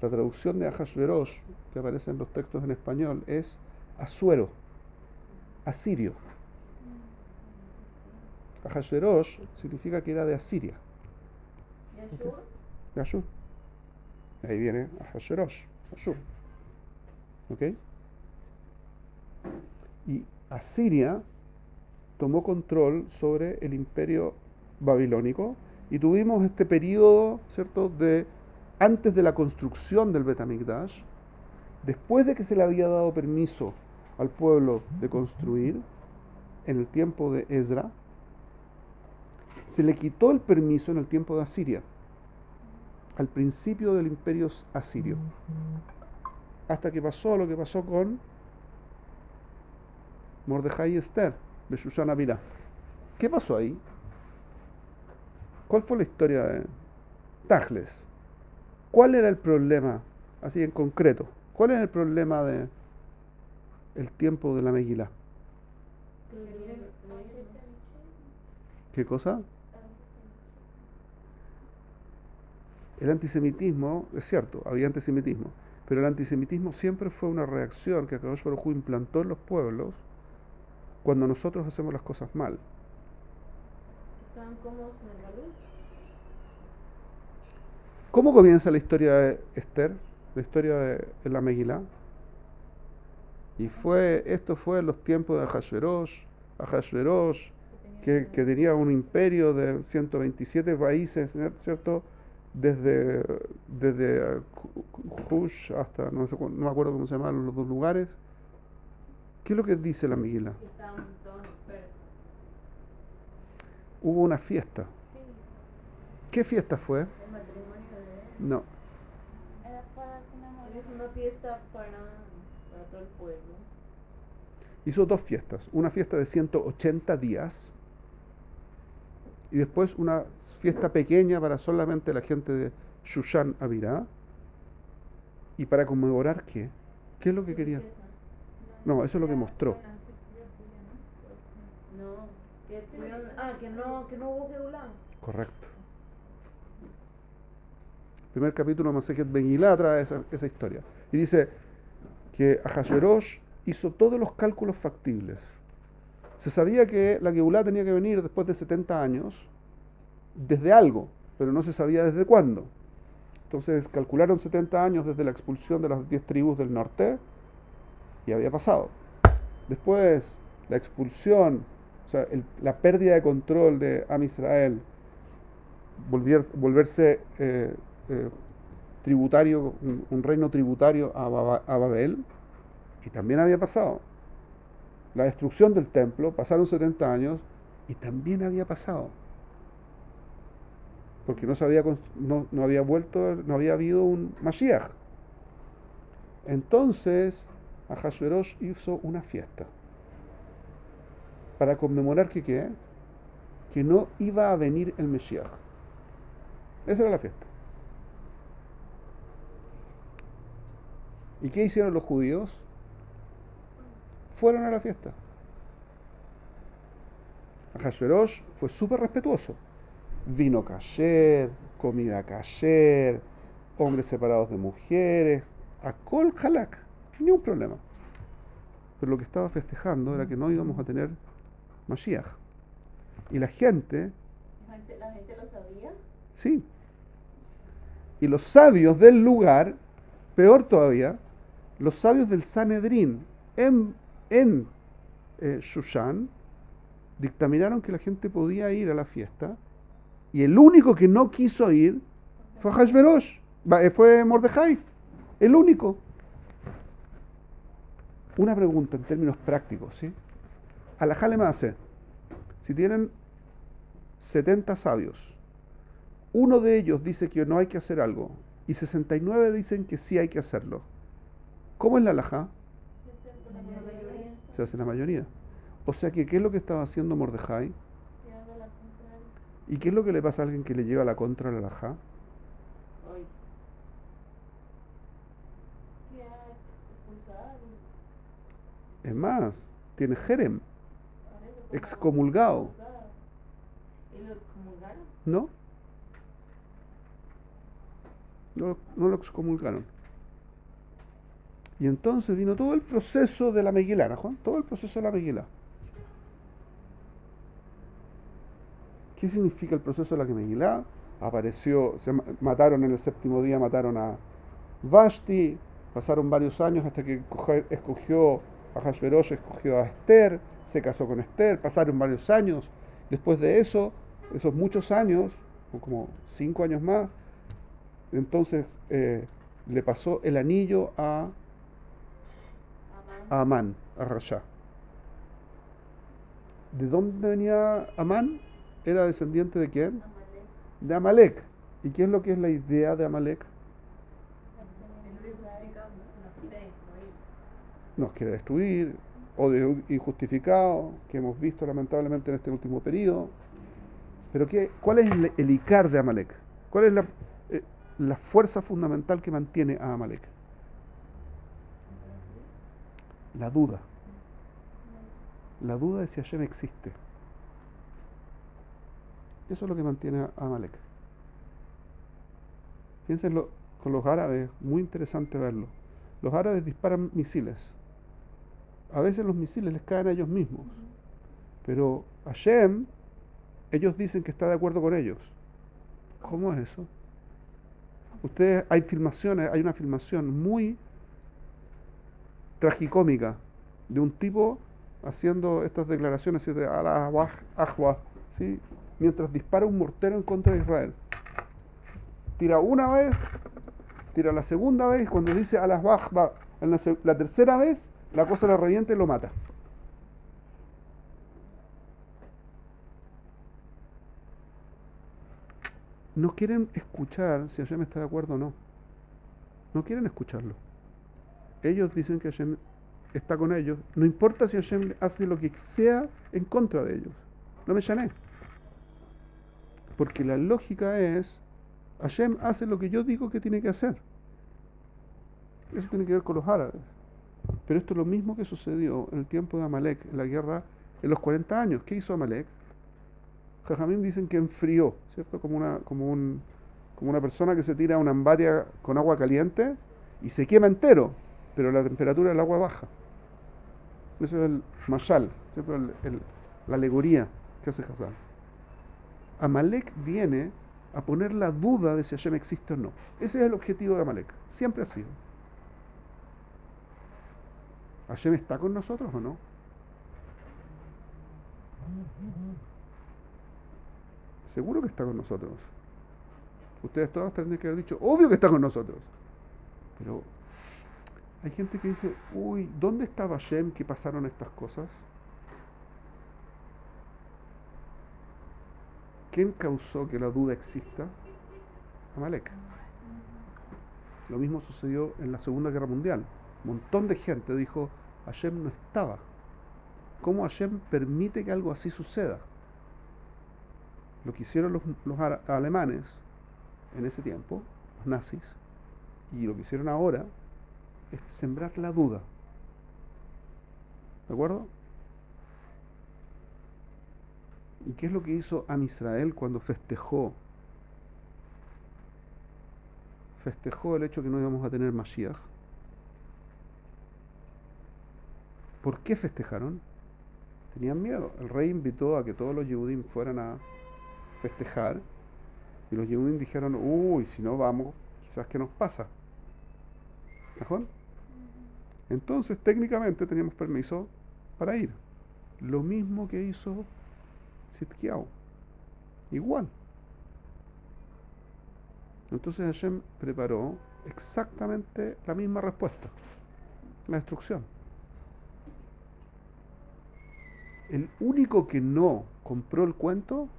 La traducción de Ahasverosh que aparece en los textos en español es Asuero, asirio. Ahasverosh significa que era de Asiria. De Ashur. Ahí viene Ahasverosh, Ashur. ¿Ok? Y Asiria tomó control sobre el imperio babilónico y tuvimos este periodo, ¿cierto?, antes de la construcción del Bet HaMikdash, después de que se le había dado permiso al pueblo de construir, en el tiempo de Ezra, se le quitó el permiso en el tiempo de Asiria, al principio del imperio asirio, hasta que pasó lo que pasó con Mordejai y Esther, de Shushan Abirá. ¿Qué pasó ahí? ¿Cuál fue la historia de Tajles? ¿Cuál era el problema, así en concreto? ¿Cuál era el problema de el tiempo de la Megilá? ¿Qué cosa? El antisemitismo, es cierto, había antisemitismo, pero el antisemitismo siempre fue una reacción que Akadosh Baruj Hu implantó en los pueblos cuando nosotros hacemos las cosas mal. ¿Estaban cómodos en el Galut? ¿Cómo comienza la historia de Esther? La historia de la Megilá. Y esto fue en los tiempos de Ahasverosh, que tenía un imperio de 127 países, ¿cierto? Desde Hush hasta, no me acuerdo cómo se llaman los dos lugares. ¿Qué es lo que dice la Megilá? Estaban todos los persas. Hubo una fiesta. Sí. ¿Qué fiesta fue? El matrimonio de él. No. Era para conmemorar. Es una fiesta para todo el pueblo. Hizo dos fiestas. Una fiesta de 180 días y después una fiesta pequeña para solamente la gente de Shushan Abirá. ¿Y para conmemorar qué? ¿Qué es lo que quería? No, eso es lo que mostró. No, que estuvieron, que no hubo Geulá. Correcto. primer capítulo de Masejet Megilá trae esa historia. Y dice que Ahasverosh hizo todos los cálculos factibles. Se sabía que la Geulá tenía que venir después de 70 años, desde algo, pero no se sabía desde cuándo. Entonces calcularon 70 años desde la expulsión de las 10 tribus del norte y había pasado. Después la expulsión, o sea, la pérdida de control de Am Israel, volverse tributario, un reino tributario a Babel, y también había pasado. La destrucción del templo, pasaron 70 años y también había pasado. Porque no había vuelto, no había habido un Mashiach. Entonces, Ahasverosh hizo una fiesta para conmemorar que no iba a venir el Mashiach. Esa era la fiesta. ¿Y qué hicieron los judíos? Fueron a la fiesta. Ahasverosh fue súper respetuoso. Vino kasher, comida kasher, hombres separados de mujeres, akol halak, ni un problema. Pero lo que estaba festejando era que no íbamos a tener Mashiach. Y la gente lo sabía. Sí. Y los sabios del lugar, peor todavía, los sabios del Sanedrín en Shushan dictaminaron que la gente podía ir a la fiesta, y el único que no quiso ir fue Ahasverosh, fue Mordejai, el único. Una pregunta en términos prácticos, ¿sí? Alajá lema'aseh, si tienen 70 sabios, uno de ellos dice que no hay que hacer algo y 69 dicen que sí hay que hacerlo, ¿cómo es la alajá? Se hace la mayoría. O sea que, ¿qué es lo que estaba haciendo Mordejai? ¿Y qué es lo que le pasa a alguien que le lleva la contra a la alajá? Es más, tiene jerem, excomulgado. ¿Y lo excomulgaron? ¿No? No lo excomulgaron. Y entonces vino todo el proceso de la Megilá, ¿no? Todo el proceso de la Megilá. ¿Qué significa el proceso de la Megilá? Mataron en el séptimo día, mataron a Vashti, pasaron varios años hasta que Ahasverosh escogió a Esther, se casó con Esther, pasaron varios años. Después de eso, esos muchos años, como 5 años más, entonces le pasó el anillo a Amán, a Rasha. ¿De dónde venía Amán? ¿Era descendiente de quién? De Amalek. ¿Y qué es lo que es la idea de Amalek? Nos quiere destruir, odio injustificado, que hemos visto lamentablemente en este último periodo. Pero ¿cuál es el Icar de Amalek? ¿Cuál es la fuerza fundamental que mantiene a Amalek? La duda. La duda de si Hashem existe. Eso es lo que mantiene a Amalek. Piénsenlo con los árabes, muy interesante verlo. Los árabes disparan misiles. A veces los misiles les caen a ellos mismos. Pero Hashem, ellos dicen que está de acuerdo con ellos. ¿Cómo es eso? Hay una filmación muy tragicómica de un tipo haciendo estas declaraciones así de Allah Ahwa, ¿sí? Mientras dispara un mortero en contra de Israel. Tira una vez, tira la segunda vez, cuando dice Allah Ahwa, la tercera vez, la cosa la revienta y lo mata. No quieren escuchar si Hashem está de acuerdo o no. No quieren escucharlo. Ellos dicen que Hashem está con ellos. No importa si Hashem hace lo que sea en contra de ellos. No me llané. Porque la lógica es, Hashem hace lo que yo digo que tiene que hacer. Eso tiene que ver con los árabes. Pero esto es lo mismo que sucedió en el tiempo de Amalek, en la guerra, en los 40 años. ¿Qué hizo Amalek? Jajamim dicen que enfrió, ¿cierto? Como como una persona que se tira a una ambaria con agua caliente y se quema entero, pero la temperatura del agua baja. Eso es el mashal, ¿cierto? La alegoría que hace Hazal. Amalek viene a poner la duda de si Hashem existe o no. Ese es el objetivo de Amalek, siempre ha sido. ¿Hashem está con nosotros o no? Seguro que está con nosotros. Ustedes todos tendrían que haber dicho, obvio que está con nosotros. Pero hay gente que dice, uy, ¿dónde estaba Hashem que pasaron estas cosas? ¿Quién causó que la duda exista? Amalek. Lo mismo sucedió en la Segunda Guerra Mundial. Un montón de gente dijo, Hashem no estaba. ¿Cómo Hashem permite que algo así suceda? Lo que hicieron los alemanes en ese tiempo, los nazis, y lo que hicieron ahora es sembrar la duda. ¿De acuerdo? ¿Y qué es lo que hizo Am Israel cuando festejó el hecho que no íbamos a tener Mashiach? ¿Por qué festejaron? Tenían miedo. El rey invitó a que todos los Yehudim fueran a festejar y los Yehudim dijeron, uy, si no vamos, quizás ¿qué nos pasa? ¿Mejor? Entonces técnicamente teníamos permiso para ir. Lo mismo que hizo Tzidkiyahu. Igual. Entonces Hashem preparó exactamente la misma respuesta. La destrucción. El único que no compró el cuento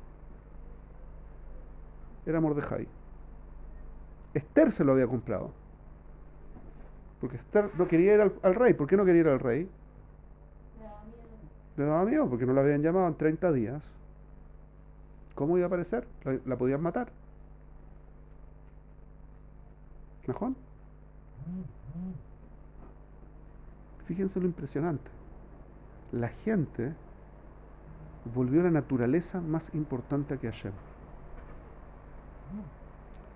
era Mordejai. Esther se lo había comprado. Porque Esther no quería ir al rey. ¿Por qué no quería ir al rey? Le daba miedo porque no la habían llamado en 30 días. ¿Cómo iba a aparecer? La podían matar. ¿Mejor? Fíjense lo impresionante. La gente volvió a la naturaleza más importante que Hashem.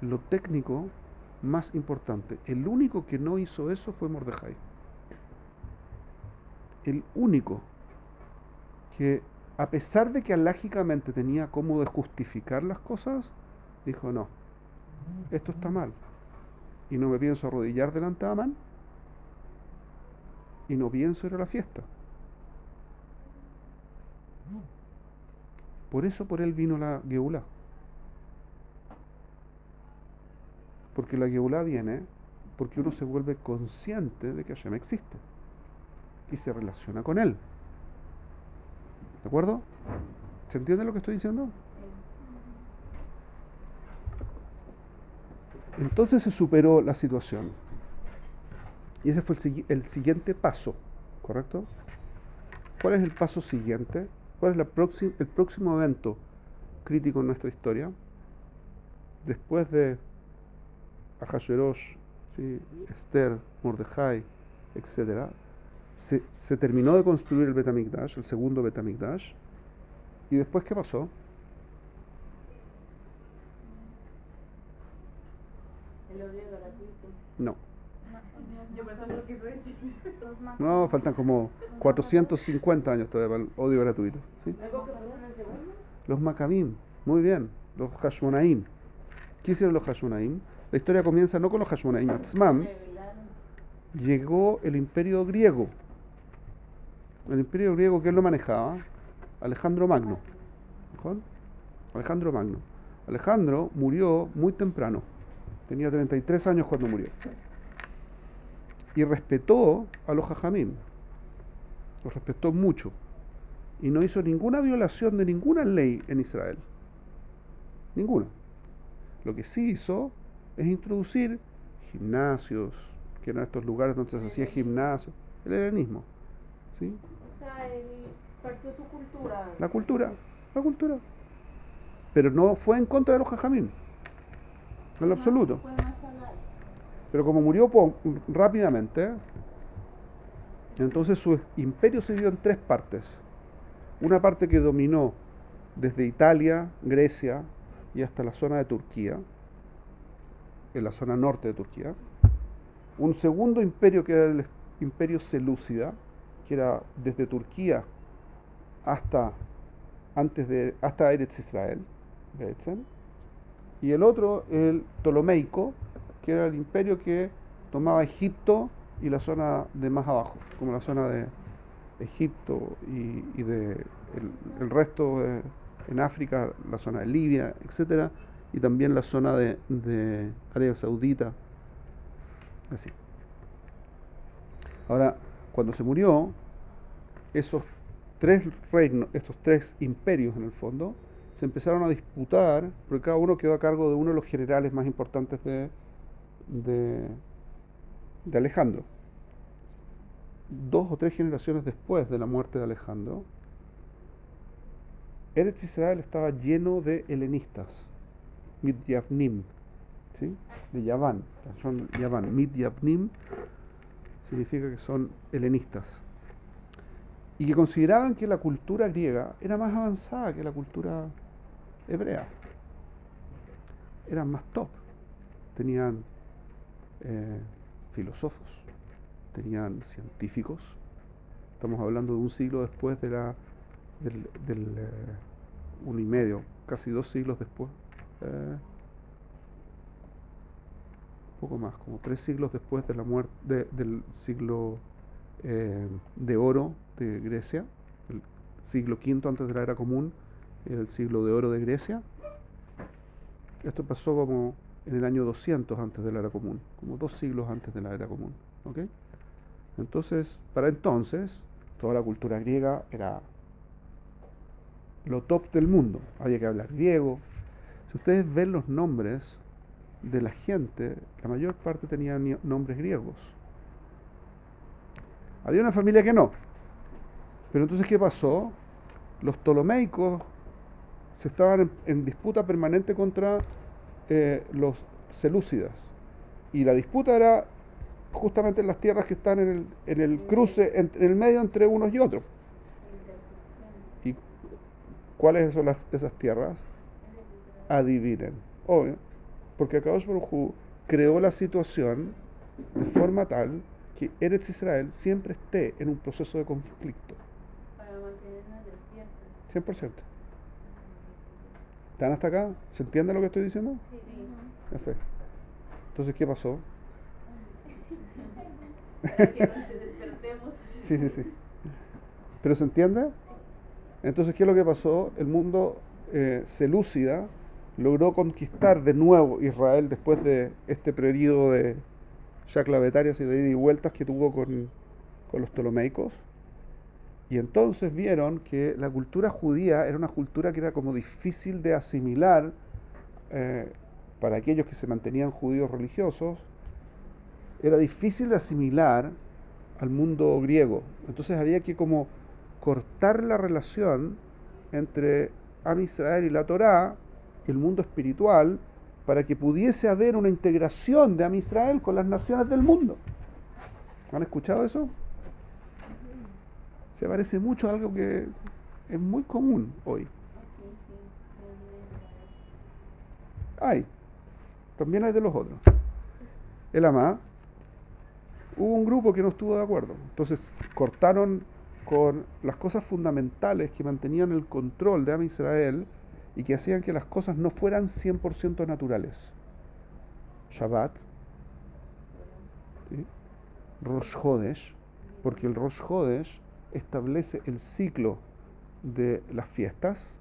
Lo técnico más importante. El único que no hizo eso fue Mordejai. El único que, a pesar de que alágicamente tenía cómo de justificar las cosas, dijo, no, esto está mal. Y no me pienso arrodillar delante de Amán, y no pienso ir a la fiesta. Por eso por él vino la Geulá. Porque la Geulá viene porque uno se vuelve consciente de que Hashem existe y se relaciona con él. ¿De acuerdo? ¿Se entiende lo que estoy diciendo? Entonces se superó la situación. Y ese fue el siguiente paso, ¿correcto? ¿Cuál es el paso siguiente? ¿Cuál es el próximo evento crítico en nuestra historia? Después de Ahasverosh, ¿sí? Esther, Mordejai, etc. Se terminó de construir el Bet HaMikdash, el segundo Bet HaMikdash. ¿Y después qué pasó? El odio gratuito. No. Yo pensaba lo que iba a decir. No, faltan como 450 años todavía para el odio gratuito. ¿Sí? ¿Algo que pasó en el segundo? Los Maccabim, muy bien. Los Hashmonaim. ¿Qué hicieron los Hashmonaim? La historia comienza no con los Hashmonaim. Atzmam, llegó el imperio griego. El imperio griego, ¿quién lo manejaba? Alejandro Magno. ¿Mejor? Alejandro Magno. Alejandro murió muy temprano. Tenía 33 años cuando murió. Y respetó a los Jajamim. Los respetó mucho. Y no hizo ninguna violación de ninguna ley en Israel. Ninguna. Lo que sí hizo es introducir gimnasios, que eran estos lugares donde se hacía gimnasio, el helenismo. ¿Sí? O sea, él esparció su cultura. La cultura. Pero no fue en contra de los Jajamim. En lo absoluto. Fue más alas. Pero como murió rápidamente, entonces su imperio se dividió en tres partes. Una parte que dominó desde Italia, Grecia y hasta la zona de Turquía. en la zona norte de Turquía. Un segundo imperio que era el imperio selúcida, que era desde Turquía hasta Eretz Israel, y el otro, el Ptolomeico, que era el imperio que tomaba Egipto y la zona de más abajo, como la zona de Egipto y de el resto en África, la zona de Libia, etcétera, y también la zona de Arabia Saudita, así. Ahora, cuando se murió, esos tres reinos, estos tres imperios en el fondo, se empezaron a disputar, porque cada uno quedó a cargo de uno de los generales más importantes de Alejandro. 2 o 3 generaciones después de la muerte de Alejandro, Eretz Israel estaba lleno de helenistas, Midyavnim, ¿sí? De Yaván, son Yaván. Midyavnim significa que son helenistas, y que consideraban que la cultura griega era más avanzada que la cultura hebrea. Eran más top. Tenían filósofos, tenían científicos. Estamos hablando de un siglo después del 1 y medio, casi 2 siglos después. Poco más, como 3 siglos después de la muerte del siglo de oro de Grecia, el siglo V antes de la era común, era el siglo de oro de Grecia. Esto pasó como en el año 200 antes de la era común, como 2 siglos antes de la era común, ¿ok? Entonces, para entonces, toda la cultura griega era lo top del mundo. Había que hablar griego. Si ustedes ven los nombres de la gente, la mayor parte tenían nombres griegos. Había una familia que no. Pero entonces, ¿qué pasó? Los ptolomeicos se estaban en disputa permanente contra los selúcidas. Y la disputa era justamente en las tierras que están en el cruce, en el medio entre unos y otros. ¿Y cuáles son esas tierras? Adivinen. Obvio. Porque Akadosh Baruj Hu creó la situación de forma tal que Eretz Israel siempre esté en un proceso de conflicto. Para mantenernos despiertos. 100%. ¿Están hasta acá? ¿Se entiende lo que estoy diciendo? Sí. Perfecto. Entonces, ¿qué pasó? Para que nos despertemos. Sí. ¿Pero se entiende? Entonces, ¿qué es lo que pasó? El mundo selúcida logró conquistar de nuevo Israel después de este periodo de chaclavetarias y de ida y vueltas que tuvo con los ptolomeicos. Y entonces vieron que la cultura judía era una cultura que era como difícil de asimilar para aquellos que se mantenían judíos religiosos. Era difícil de asimilar al mundo griego. Entonces había que como cortar la relación entre Am Israel y la Torá, el mundo espiritual, para que pudiese haber una integración de Am Israel con las naciones del mundo. ¿Han escuchado eso? Se parece mucho a algo que es muy común hoy. También hay de los otros. El Amá, hubo un grupo que no estuvo de acuerdo. Entonces cortaron con las cosas fundamentales que mantenían el control de Am Israel y que hacían que las cosas no fueran 100% naturales. Shabbat, ¿sí? Rosh Hodesh, porque el Rosh Hodesh establece el ciclo de las fiestas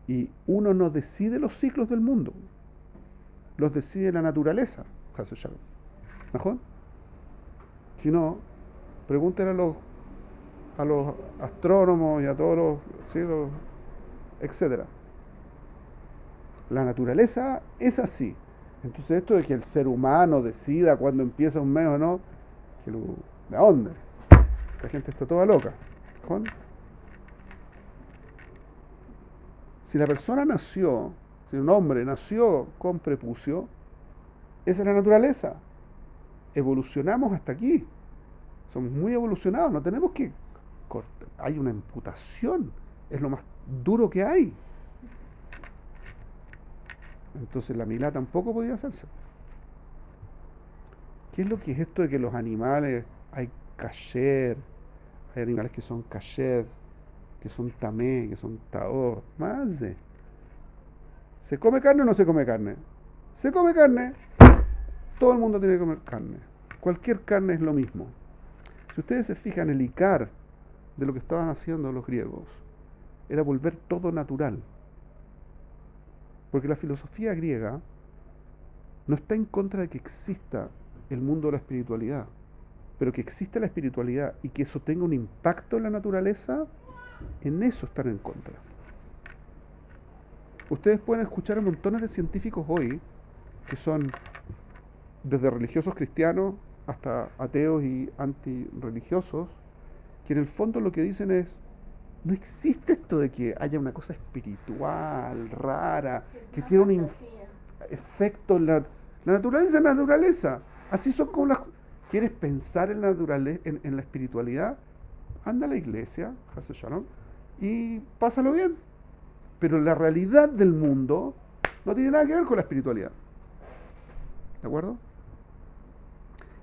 y uno no decide los ciclos del mundo, los decide la naturaleza. ¿Mejor? Si no, pregúntenle a los astrónomos y a todos los etcétera. La naturaleza es así. Entonces esto de que el ser humano decida cuándo empieza un mes o no, ¿de dónde? La gente está toda loca. ¿Con? Si la persona nació, si un hombre nació con prepucio, esa es la naturaleza. Evolucionamos hasta aquí. Somos muy evolucionados, no tenemos que cortar. Hay una imputación, es lo más duro que hay. Entonces la milá tampoco podía hacerse. ¿Qué es lo que es esto de que los animales, hay kasher, hay animales que son kasher, que son tamé, que son taó? Más de. ¿Se come carne o no se come carne? Se come carne. Todo el mundo tiene que comer carne. Cualquier carne es lo mismo. Si ustedes se fijan, el icar de lo que estaban haciendo los griegos era volver todo natural. Porque la filosofía griega no está en contra de que exista el mundo de la espiritualidad, pero que exista la espiritualidad y que eso tenga un impacto en la naturaleza, en eso están en contra. Ustedes pueden escuchar a montones de científicos hoy, que son desde religiosos cristianos hasta ateos y antirreligiosos, que en el fondo lo que dicen es: no existe esto de que haya una cosa espiritual, rara, que tiene un efecto en la naturaleza. Es la naturaleza. Así son como las... ¿Quieres pensar en la naturaleza, en la espiritualidad? Anda a la iglesia, Hashem Shalom, y pásalo bien. Pero la realidad del mundo no tiene nada que ver con la espiritualidad. ¿De acuerdo?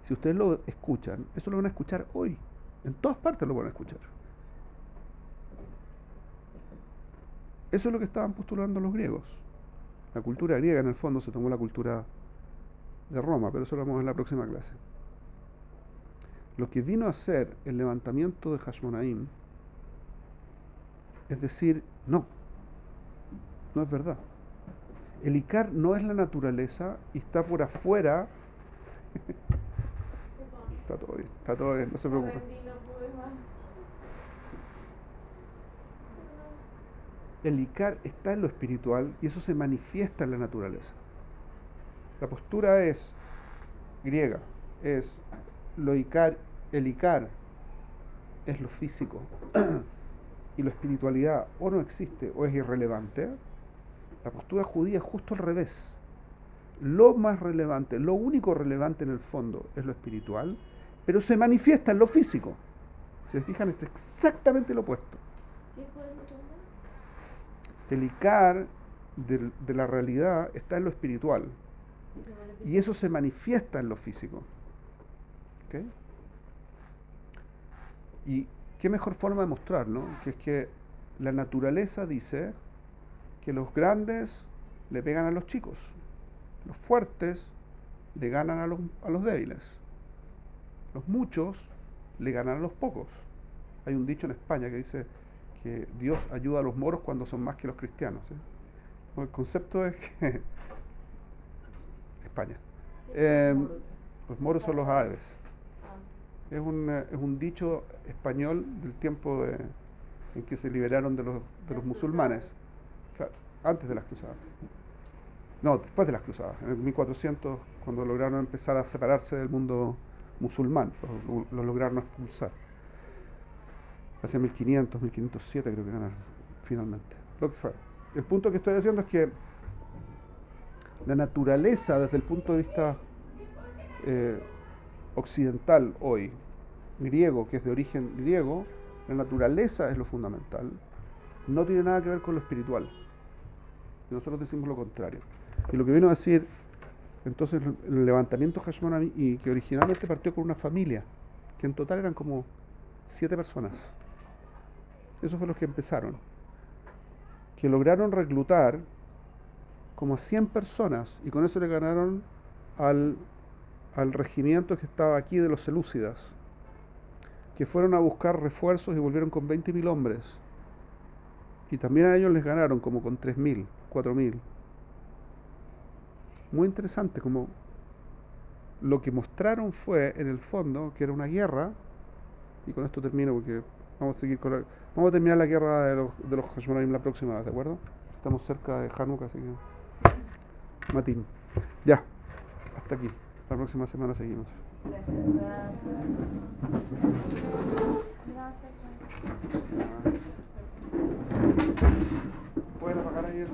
Si ustedes lo escuchan, eso lo van a escuchar hoy. En todas partes lo van a escuchar. Eso es lo que estaban postulando los griegos. La cultura griega, en el fondo, se tomó la cultura de Roma, pero eso lo vamos en la próxima clase. Lo que vino a ser el levantamiento de Hashmonaim es decir, no es verdad. El Icar no es la naturaleza y está por afuera. Está todo bien, no se preocupe. El Icar está en lo espiritual y eso se manifiesta en la naturaleza. La postura es griega, es lo Icar, el Icar es lo físico y la espiritualidad o no existe o es irrelevante. La postura judía es justo al revés. Lo más relevante, lo único relevante en el fondo es lo espiritual, pero se manifiesta en lo físico. Si se fijan, es exactamente lo opuesto. ¿Qué fue eso? El Icar de la realidad está en lo espiritual y eso se manifiesta en lo físico. ¿Okay? Y qué mejor forma de mostrarlo, que es que la naturaleza dice que los grandes le pegan a los chicos, los fuertes le ganan a los débiles, los muchos le ganan a los pocos. Hay un dicho en España que dice que Dios ayuda a los moros cuando son más que los cristianos. Bueno, el concepto es que España. Los moros son los árabes. Es un dicho español del tiempo en que se liberaron de los musulmanes. Claro, antes de las cruzadas. No, después de las cruzadas. En el 1400, cuando lograron empezar a separarse del mundo musulmán, los lograron expulsar. Hacia 1500, 1507 creo que ganaron, finalmente. Lo que fue. El punto que estoy diciendo es que la naturaleza, desde el punto de vista occidental hoy, griego, que es de origen griego, la naturaleza es lo fundamental. No tiene nada que ver con lo espiritual. Y nosotros decimos lo contrario. Y lo que vino a decir, entonces, el levantamiento Hashmonaim, y que originalmente partió con una familia, que en total eran como 7 personas. Esos fueron los que empezaron. Que lograron reclutar como a 100 personas, y con eso le ganaron al regimiento que estaba aquí de los selúcidas, que fueron a buscar refuerzos y volvieron con 20.000 hombres. Y también a ellos les ganaron como con 3.000, 4.000. Muy interesante, como lo que mostraron fue, en el fondo, que era una guerra, y con esto termino porque vamos a terminar la guerra de los Hashmonaim la próxima vez, ¿de acuerdo? Estamos cerca de Hanukkah, así que... Matín. Ya, hasta aquí. La próxima semana seguimos. Gracias. ¿Pueden apagar ahí el...